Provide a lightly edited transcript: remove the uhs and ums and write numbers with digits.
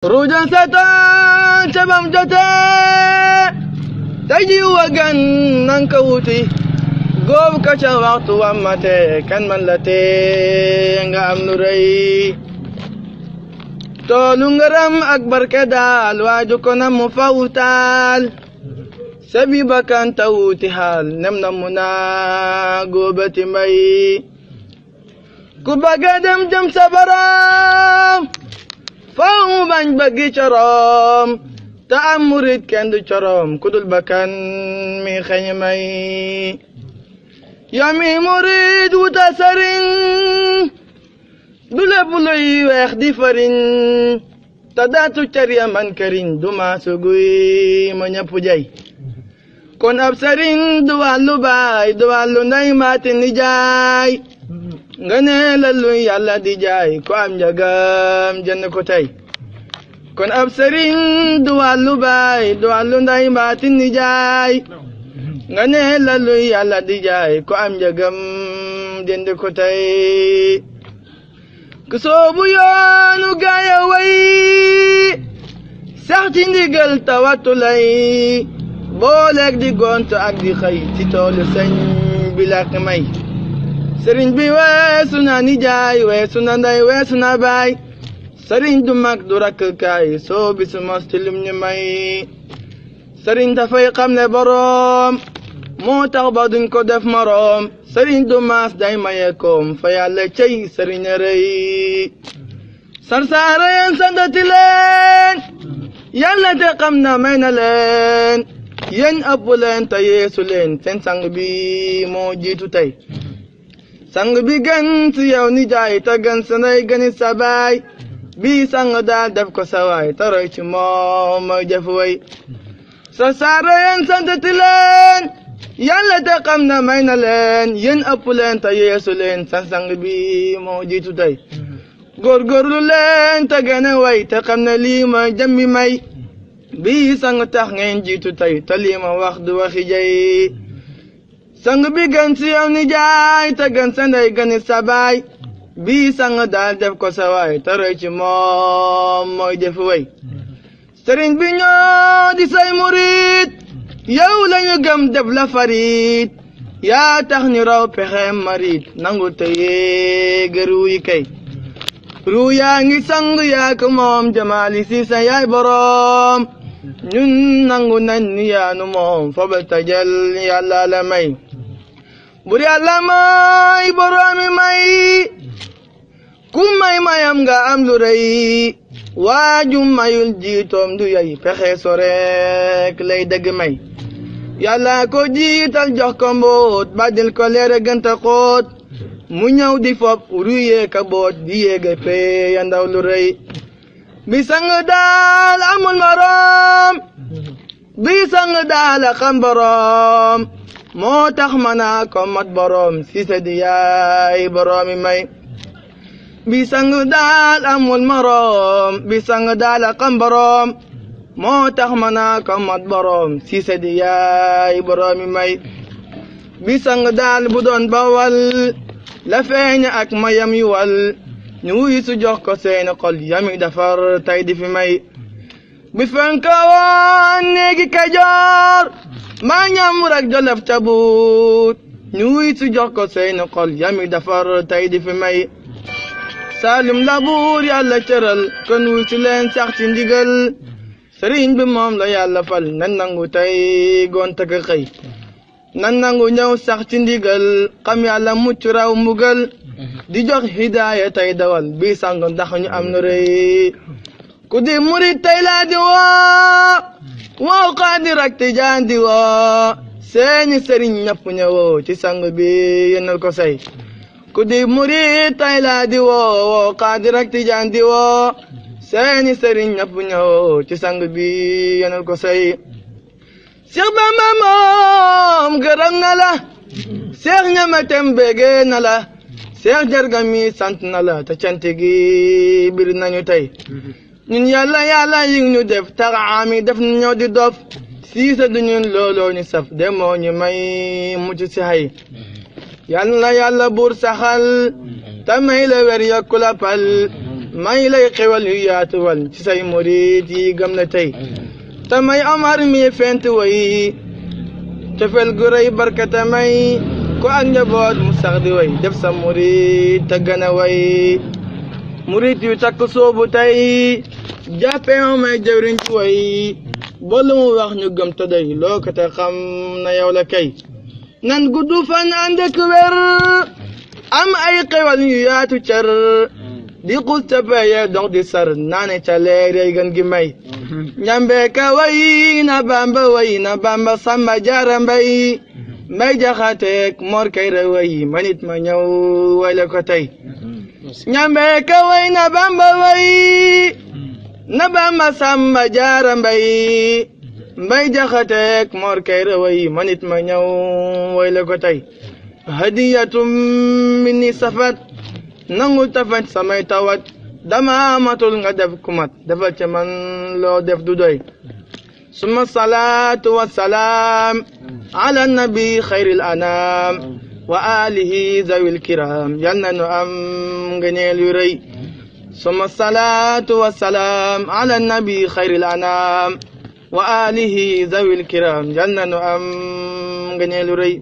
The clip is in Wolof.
Rujan setan sebab jate taji wagan nang kauti gob kaca waktu amate kan man late nga am nurai tolungaram akbar kedal waju kona mufautal sabi bakan tauti hal namnamuna gobati mai kubagadam jam sabaram fa'u ban bagi carom ta'am murid kendu carom kudul bakan mi khanyamai yami murid wuta sarin dule bulay weex di farin tadatu cari aman karin duma sugui manyapu jay kon ab sarin duwalu bay duwalu nday matin ni jay ngane lalu yalla di jaay ko am jagam jenn ko tay kon ab sëriñ duwalu baay duwalu nday maatin ni jaay ngane lalu yalla di jaay ko am jagam jenn ko tay ku soobu yoonu gaaya way sax ci ndigal tawatulay booleeg di gontu ak di xëy ci toolu sëñ bi lak may sëriñ bi weesu na nijaay weesu na nday weesu na baay sëriñ du mag du rakk kaay soo bisu mos ci lim ñu may sëriñ dafay xam ne boroom moo tax ba duñ ko def moroom sëriñ du maas day maye koom fa yàlla cey sëriñ a rëy sarsaara yeen sandati leen yàlla te xam na may na leen yéen ëpp leen te yeesu leen seen sang bi moo jiitu tey sang bi gën ci yow ni jaay te gën sa ndey gëni sa baay bi sang daal def ko sa waay te roy ci moom mooy jëf way sa saara yeen santati leen yàlla te xam na may na leen yéen ëpp leen te yeesu leen sa sang bi moo jiitu tey góorgóorlu leen te gën a way te xam ne lii mooy jëmmi may bi sang tax ngeen jiitu tey te lii ma wax du waxi jay sang bi gën ci yow ni jaay te gën sa ndey gëni sa baay bi sang daal def ko sa waay te roy ci moom mooy def way sëriñ bi ñoo di say murit yow lañu gëm def la farit yaa tax ñu raw pexem marit nangu te yéega ruu yi kay ruu yaa ngi sang yaa ko moom jamaali si sa yaay boroom ñun nangu nañ ni yaanu moom fobal tajal yàlla la may bur yàlla may boroomi may ku may mayam nga am lu rëy waaju mayul jiitoom du yey pexe so rek lay dëgg may yàlla ko jiital jox ko mboot badil ko leer gënta xoot mu ñëw di fop ruyee ka boot di yéega pee ya ndaw lu rëy bi sang daal amul morom bi sang daal a xam borom moo tax mana ko mat borom si sa di yaay boroomi may bi sang daal amul morom bi sang daal a xam borom moo tax mana ko mat borom si sa di yaay boroomi may bi sang daal bu doon bawal la feeñ ak mayam yu wal ñu wuy su jox ko seeni xol yami defar tay di fi may bi fenka woon néegi Kajoor maa ñamur ak jolof ca buut ñu wuy su jox ko seeni xol yami defar tay di fi may Saalum la buur yàlla cëral kon wuy si leen sax ci ndigal sëriñ bi moom la yàlla fal nan nangu tey gont ak xëy nan nangu ñëw sax ci ndigal xam yàlla mucc raw mbugal di jox hidaaya tey dawal bi sang ndax ñu am na rëy ku di murit tey laa di woo xaadir ak tijaan di woo seeni sëriñ ñëpp ñëwoo ci sang bi yénal ko say ku di murit tey laa di woo xaadir ak tijaan di woo seeni sëriñ ñëpp ñëwoo ci sang bi yénal ko say Seex Bamba moom gërëm na la Seex ñamatem bége na la Seex Jarga mi sant na la te cant gi bir nañu tey ñun yàlla yi ñu def taxaami def ñoo di dof siisa du ñun looloo ñu saf demoo ñu may mucc si hay yàlla buur saxal te may la wer yokku la pal may lay xewal yu yaatuwal ci say murid yi gëm na tey te may Omar mi fent way cofel gu rëy barkata may ko ak njaboot mu sax di way def sa murid te gën a way murid yu takk soobu tey jàppee ma may jëwriñ ci way boolu mu wax ñu gëm te doy loo ko te xam na yow la kay nan gudd fan ànd ak wér am ay xewal yu yaatu cer di xus te paye dox di sar naane ca leer yay gën gi may ñambe ka way na bamba samba jaara mbay jaxateek mor kayre way manit ma ñëw wayla ko tey ñambe ka way na bamba samba jaara mbay jaxateek mor kayre way manit ma ñëw wayla ko tey hadiyatum minni safat nangu tafat samay tawat dama matul nga def kumat defal ci man loo def du doy summa salaatu wassalaam ala nabi xayril anam wa alihi zawil kiram yal na nu am ngëneel yu rëy summa salaatu wassalaam ala nabi xayril anam wa alihi zawil kiram yal na nu am ngëneel yu rëy